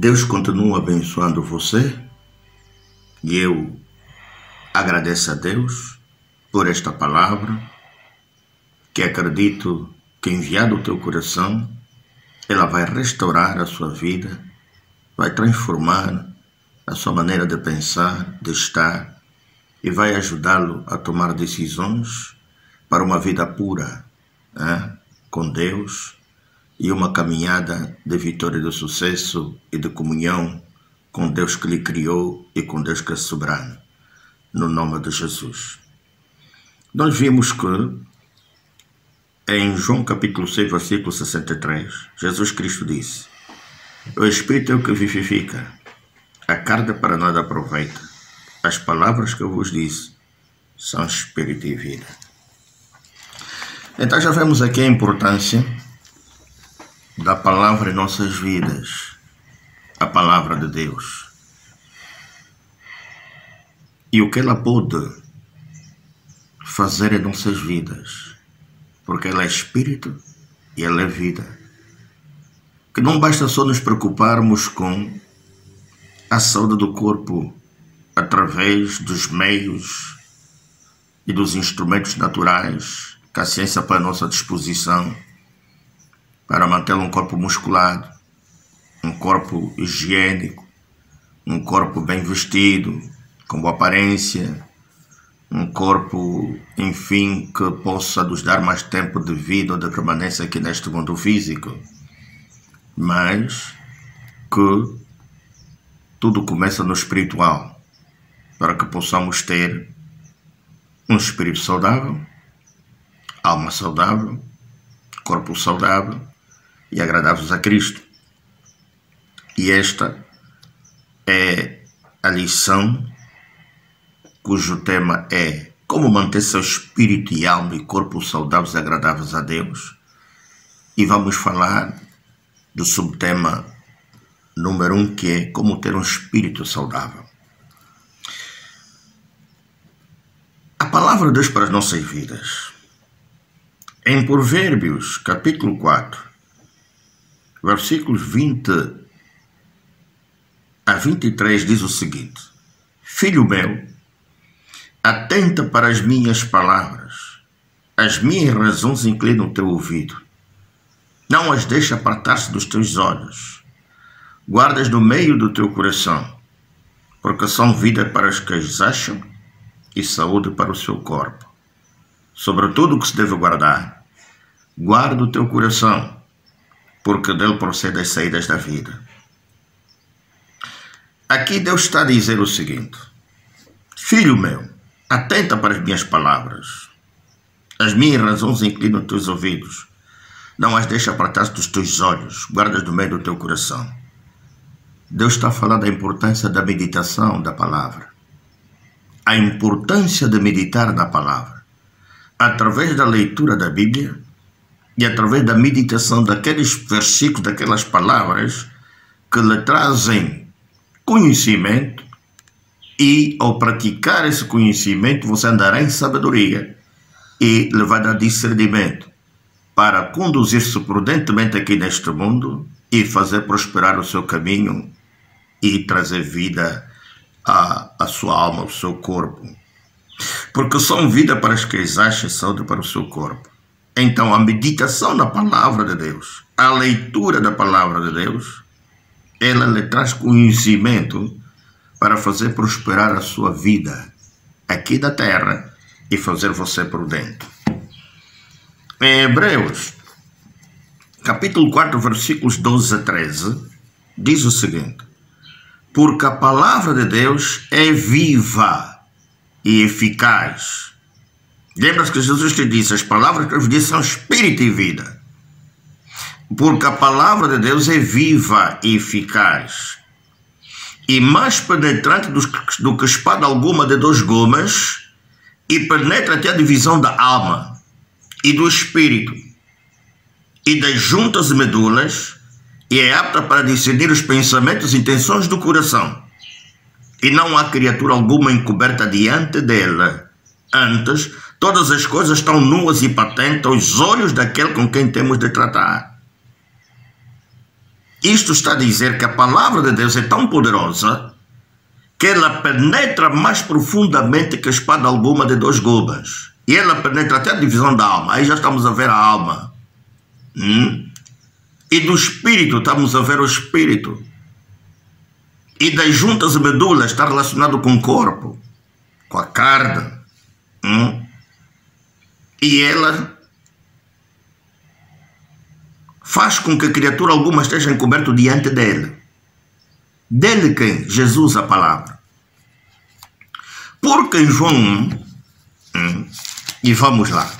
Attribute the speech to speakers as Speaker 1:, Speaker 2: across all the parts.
Speaker 1: Deus continua abençoando você e eu agradeço a Deus por esta palavra que acredito que enviado ao teu coração, ela vai restaurar a sua vida, vai transformar a sua maneira de pensar, de estar e vai ajudá-lo a tomar decisões para uma vida pura, com Deus, e uma caminhada de vitória e de sucesso e de comunhão com Deus que lhe criou e com Deus que é soberano, no nome de Jesus. Nós vimos que em João capítulo 6, versículo 63, Jesus Cristo disse: o Espírito é o que vivifica, a carne para nada aproveita. As palavras que eu vos disse são Espírito e vida. Então já vemos aqui a importância da palavra em nossas vidas, a palavra de Deus, e o que ela pode fazer em nossas vidas, porque ela é Espírito e ela é vida. Que não basta só nos preocuparmos com a saúde do corpo através dos meios e dos instrumentos naturais que a ciência põe à nossa disposição, para manter um corpo musculado, um corpo higiênico, um corpo bem vestido, com boa aparência, um corpo, enfim, que possa nos dar mais tempo de vida ou de permanência aqui neste mundo físico. Mas que tudo começa no espiritual, para que possamos ter um espírito saudável, alma saudável, corpo saudável e agradáveis a Cristo. E esta é a lição cujo tema é como manter seu espírito e alma e corpo saudáveis e agradáveis a Deus. E vamos falar do subtema número 1, que é como ter um espírito saudável. A palavra de Deus para as nossas vidas. Em Provérbios, capítulo 4, versículos 20 a 23, diz o seguinte: filho meu, atenta para as minhas palavras, as minhas razões inclina o teu ouvido. Não as deixa apartar-se dos teus olhos. Guardas no meio do teu coração, porque são vida para os que as acham e saúde para o seu corpo. Sobretudo o que se deve guardar, guarda o teu coração, porque dele procede as saídas da vida. Aqui Deus está a dizer o seguinte: filho meu, atenta para as minhas palavras, as minhas razões inclinam os teus ouvidos, não as deixa apartar dos teus olhos, guardas no meio do teu coração. Deus está a falar da importância da meditação da palavra, a importância de meditar na palavra, através da leitura da Bíblia e através da meditação daqueles versículos, daquelas palavras que lhe trazem conhecimento, e ao praticar esse conhecimento você andará em sabedoria e lhe vai dar discernimento para conduzir-se prudentemente aqui neste mundo e fazer prosperar o seu caminho e trazer vida à sua alma, ao seu corpo. Porque são vida para os que as acham e saúde para o seu corpo. Então a meditação na palavra de Deus, a leitura da palavra de Deus, ela lhe traz conhecimento para fazer prosperar a sua vida aqui da terra e fazer você prudente. Em Hebreus, capítulo 4, versículos 12 a 13, diz o seguinte: porque a palavra de Deus é viva e eficaz. Lembra-se que Jesus te disse: as palavras que eu vos disse são espírito e vida. Porque a palavra de Deus é viva e eficaz, e mais penetrante do que espada alguma de 2 gumes, e penetra até a divisão da alma e do espírito, e das juntas e medulas, e é apta para discernir os pensamentos e intenções do coração. E não há criatura alguma encoberta diante dela. Antes, todas as coisas estão nuas e patentes aos olhos daquele com quem temos de tratar. Isto está a dizer que a palavra de Deus é tão poderosa que ela penetra mais profundamente que a espada alguma de dois gumes. E ela penetra até a divisão da alma. Aí já estamos a ver a alma. E do espírito estamos a ver o espírito. E das juntas e medulas está relacionado com o corpo, com a carne. E ela faz com que a criatura alguma esteja encoberto diante dele. Dele quem? Jesus, a palavra. Porque em João 1, e vamos lá,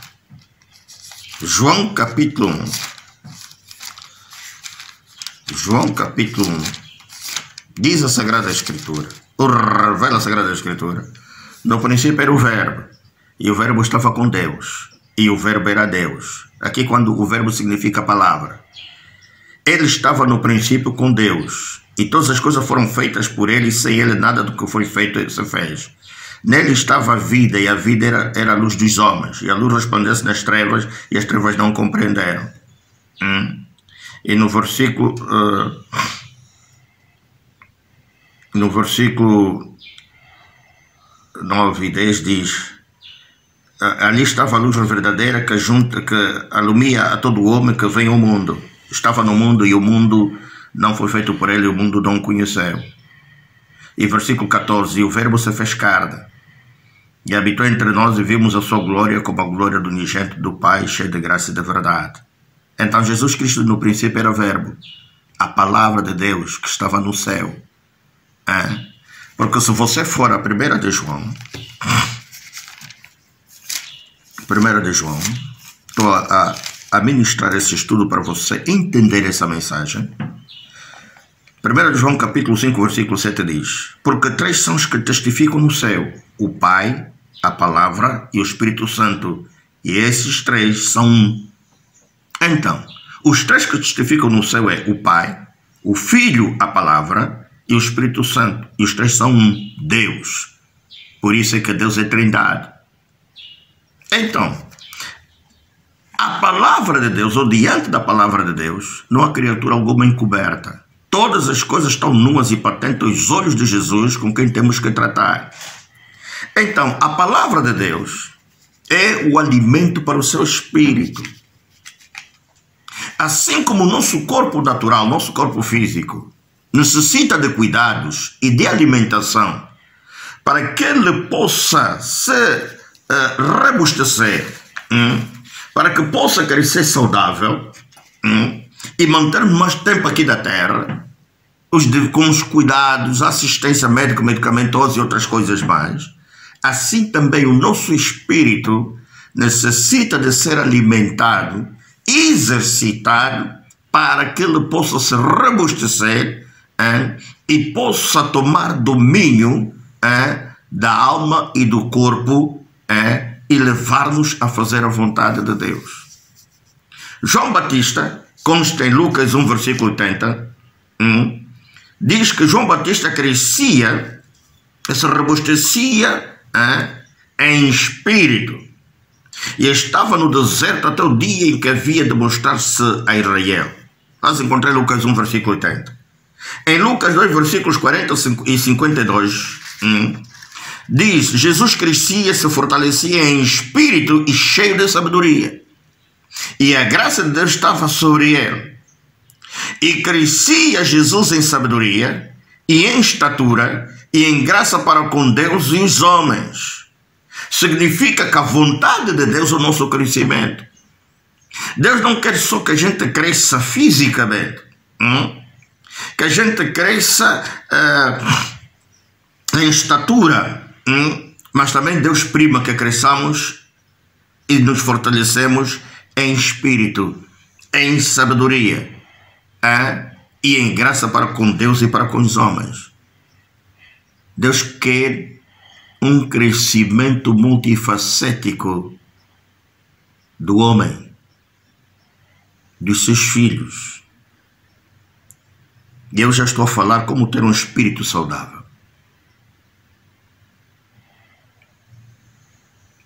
Speaker 1: João capítulo 1, João capítulo 1, diz a Sagrada Escritura, revela a Sagrada Escritura, no princípio era o Verbo, e o Verbo estava com Deus, e o Verbo era Deus. Aqui quando o Verbo significa palavra. Ele estava no princípio com Deus, e todas as coisas foram feitas por ele, e sem ele nada do que foi feito se fez. Nele estava a vida, e a vida era a luz dos homens, e a luz resplandece nas trevas, e as trevas não compreenderam. E no versículo 9 e 10 diz: ali estava a luz verdadeira que alumia a todo homem que vem ao mundo. Estava no mundo e o mundo não foi feito por ele, e o mundo não o conheceu. E versículo 14: e o Verbo se fez carne e habitou entre nós, e vimos a sua glória como a glória do unigênito do Pai, cheio de graça e de verdade. Então Jesus Cristo no princípio era Verbo, a palavra de Deus que estava no céu. Porque se você for a 1 de João, estou a ministrar esse estudo para você entender essa mensagem. 1 de João capítulo 5, versículo 7 diz: porque três são os que testificam no céu, o Pai, a Palavra e o Espírito Santo, e esses três são um. Então, os três que testificam no céu é o Pai, o Filho, a Palavra e o Espírito Santo, e os três são um, Deus. Por isso é que Deus é Trindade. Então, a palavra de Deus, ou diante da palavra de Deus, não há criatura alguma encoberta. Todas as coisas estão nuas e patentes aos olhos de Jesus, com quem temos que tratar. Então, a palavra de Deus é o alimento para o seu espírito. Assim como o nosso corpo natural, nosso corpo físico, necessita de cuidados e de alimentação para que ele possa se robustecer, para que possa crescer saudável e manter mais tempo aqui da terra, com os cuidados, assistência médica, medicamentosa e outras coisas mais. Assim também o nosso espírito necessita de ser alimentado, exercitado, para que ele possa se robustecer e possa tomar domínio da alma e do corpo e levar-nos a fazer a vontade de Deus. João Batista, consta em Lucas 1, versículo 80, diz que João Batista crescia, se robustecia em espírito, e estava no deserto até o dia em que havia de mostrar-se a Israel. Mas encontrei Lucas 1, versículo 80. Em Lucas 2, versículos 40 e 52, diz: Jesus crescia, se fortalecia em espírito e cheio de sabedoria, e a graça de Deus estava sobre ele. E crescia Jesus em sabedoria e em estatura e em graça para com Deus e os homens. Significa que a vontade de Deus é o nosso crescimento. Deus não quer só que a gente cresça fisicamente, que a gente cresça em estatura, mas também Deus prima que cresçamos e nos fortalecemos em espírito, em sabedoria e em graça para com Deus e para com os homens. Deus quer um crescimento multifacético do homem, dos seus filhos. E eu já estou a falar como ter um espírito saudável.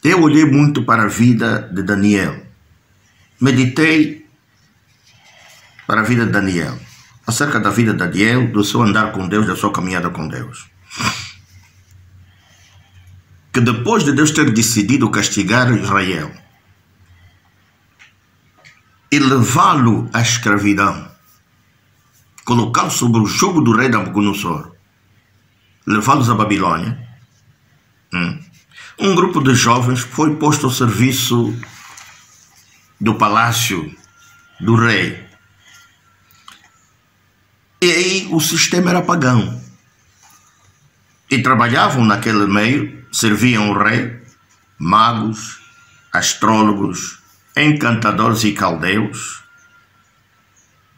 Speaker 1: Eu olhei muito para a vida de Daniel. Meditei para a vida de Daniel. Acerca da vida de Daniel, do seu andar com Deus, da sua caminhada com Deus. Que depois de Deus ter decidido castigar Israel e levá-lo à escravidão, colocá-lo sob o jugo do rei Nabucodonosor, levá-los à Babilônia, um grupo de jovens foi posto ao serviço do palácio do rei. E aí o sistema era pagão. E trabalhavam naquele meio, serviam o rei, magos, astrólogos, encantadores e caldeus.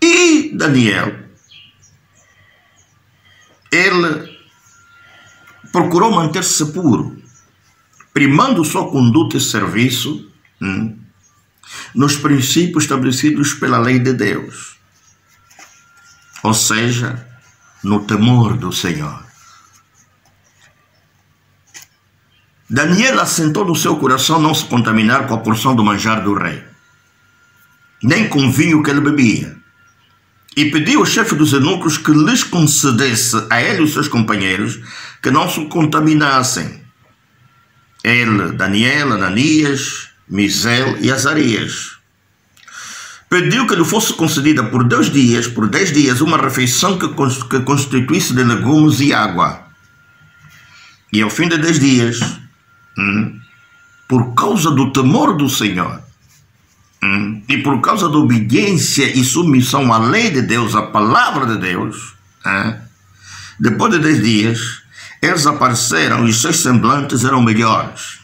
Speaker 1: E Daniel, ele procurou manter-se puro, primando sua conduta e serviço nos princípios estabelecidos pela lei de Deus, ou seja, no temor do Senhor. Daniel assentou no seu coração não se contaminar com a porção do manjar do rei, nem com o vinho que ele bebia, e pediu ao chefe dos eunucos que lhes concedesse a ele e os seus companheiros que não se contaminassem. Ele, Daniel, Ananias, Misael e Azarias. Pediu que lhe fosse concedida por 10 dias, uma refeição que constituísse de legumes e água. E ao fim de 10 dias, por causa do temor do Senhor, e por causa da obediência e submissão à lei de Deus, à palavra de Deus, depois de 10 dias, eles apareceram e seus semblantes eram melhores.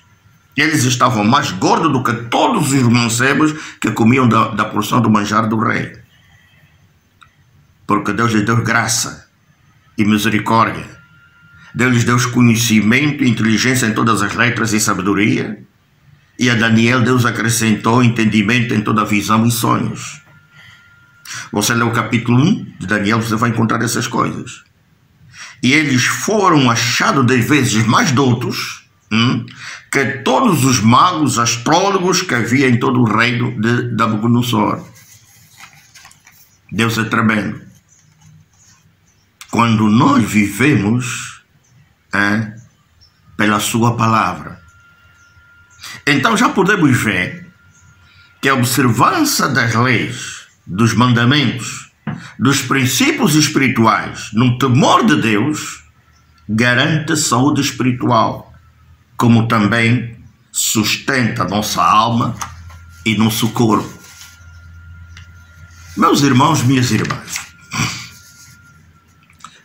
Speaker 1: Eles estavam mais gordos do que todos os mancebos que comiam da porção do manjar do rei. Porque Deus lhes deu graça e misericórdia. Deus lhes deu conhecimento e inteligência em todas as letras e sabedoria. E a Daniel Deus acrescentou entendimento em toda visão e sonhos. Você lê o capítulo 1 de Daniel, você vai encontrar essas coisas. E eles foram achados 10 vezes mais doutos que todos os magos, astrólogos que havia em todo o reino de Nabucodonosor. Deus é tremendo. Quando nós vivemos pela sua palavra, então já podemos ver que a observância das leis, dos mandamentos, dos princípios espirituais, no temor de Deus, garante saúde espiritual, como também sustenta nossa alma e nosso corpo. Meus irmãos, minhas irmãs,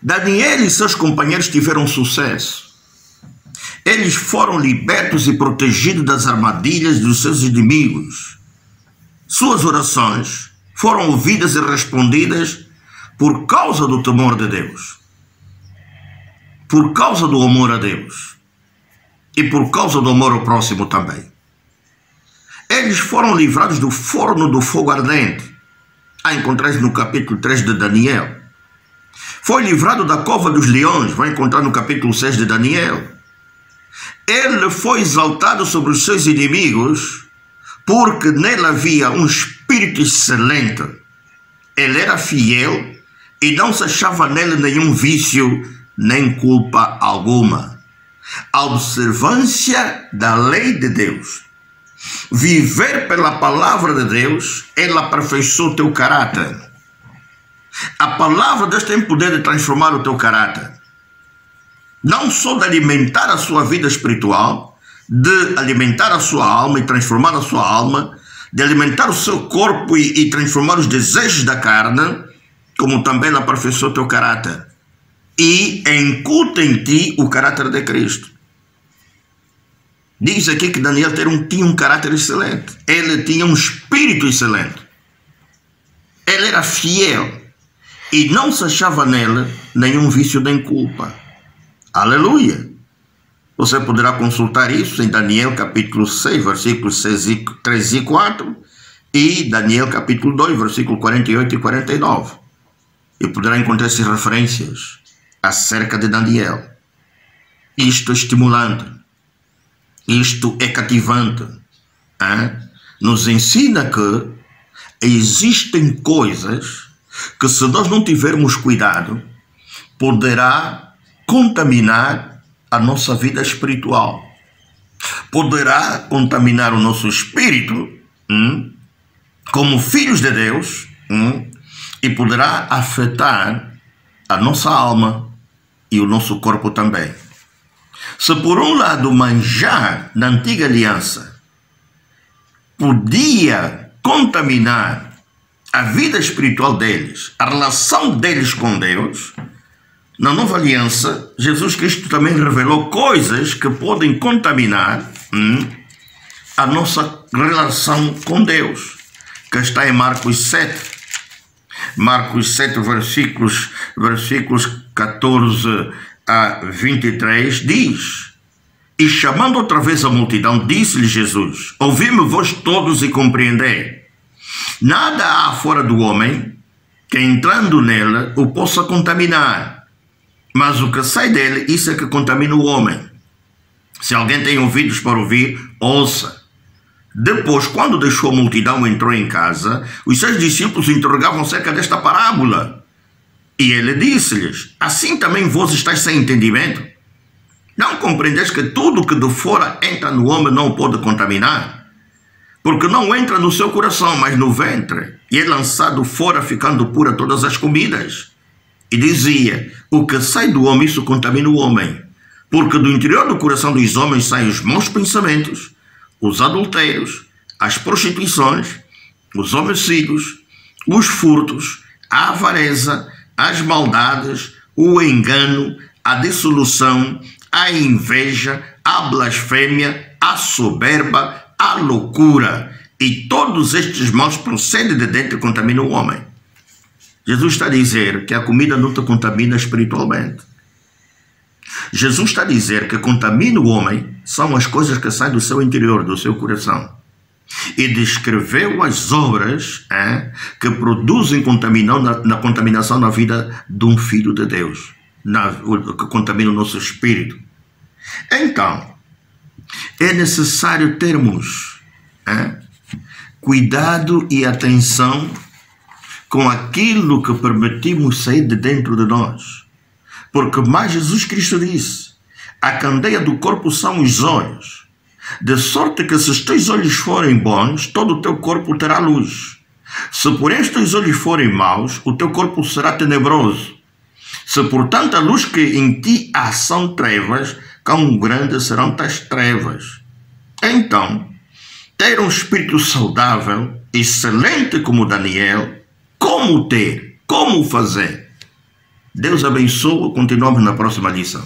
Speaker 1: Daniel e seus companheiros tiveram sucesso. Eles foram libertos e protegidos das armadilhas dos seus inimigos. Suas orações foram ouvidas e respondidas por causa do temor de Deus, por causa do amor a Deus e por causa do amor ao próximo também. Eles foram livrados do forno do fogo ardente, a encontrar no capítulo 3 de Daniel. Foi livrado da cova dos leões, vai encontrar no capítulo 6 de Daniel. Ele foi exaltado sobre os seus inimigos, porque nele havia um espírito excelente. Ele era fiel e não se achava nele nenhum vício, nem culpa alguma. A observância da lei de Deus, viver pela palavra de Deus, ela aperfeiçoa o teu caráter. A palavra de Deus tem poder de transformar o teu caráter. Não só de alimentar a sua vida espiritual, de alimentar a sua alma e transformar a sua alma, de alimentar o seu corpo e transformar os desejos da carne, como também ela aperfeiçoa o teu caráter. E inculta em ti o caráter de Cristo. Diz aqui que Daniel tinha um caráter excelente. Ele tinha um espírito excelente. Ele era fiel. E não se achava nele nenhum vício nem culpa. Aleluia! Você poderá consultar isso em Daniel capítulo 6, versículos 3 e 4 e Daniel capítulo 2, versículo 48 e 49. E poderá encontrar-se referências acerca de Daniel. Isto é estimulante. Isto é cativante. Nos ensina que existem coisas que, se nós não tivermos cuidado, poderá contaminar a nossa vida espiritual. Poderá contaminar o nosso espírito como filhos de Deus e poderá afetar a nossa alma e o nosso corpo também. Se por um lado o manjar da antiga aliança podia contaminar a vida espiritual deles, a relação deles com Deus, na nova aliança, Jesus Cristo também revelou coisas que podem contaminar a nossa relação com Deus, que está em Marcos 7. Marcos 7, versículos 14 a 23, diz: E chamando outra vez a multidão, disse-lhe Jesus: Ouvi-me vós todos e compreendei. Nada há fora do homem que, entrando nele, o possa contaminar, mas o que sai dele, isso é que contamina o homem. Se alguém tem ouvidos para ouvir, ouça. Depois, quando deixou a multidão e entrou em casa, os seus discípulos interrogavam acerca desta parábola. E ele disse-lhes: Assim também vós estáis sem entendimento? Não compreendeis que tudo que de fora entra no homem não o pode contaminar? Porque não entra no seu coração, mas no ventre, e é lançado fora, ficando pura todas as comidas. E dizia: O que sai do homem, isso contamina o homem. Porque do interior do coração dos homens saem os maus pensamentos, os adultérios, as prostituições, os homicídios, os furtos, a avareza, as maldades, o engano, a dissolução, a inveja, a blasfêmia, a soberba, a loucura. E todos estes maus procedem de dentro e contaminam o homem. Jesus está a dizer que a comida não te contamina espiritualmente. Jesus está a dizer que contamina o homem são as coisas que saem do seu interior, do seu coração. E descreveu as obras que produzem contaminação na vida de um filho de Deus, que contamina o nosso espírito. Então, é necessário termos cuidado e atenção com aquilo que permitimos sair de dentro de nós. Porque mais Jesus Cristo disse: a candeia do corpo são os olhos, de sorte que se os teus olhos forem bons, todo o teu corpo terá luz. Se porém os teus olhos forem maus, o teu corpo será tenebroso. Se portanto a luz que em ti há são trevas, quão grandes serão tais trevas. Então, ter um espírito saudável, excelente como Daniel, como ter, como fazer? Deus abençoe, continuamos na próxima lição.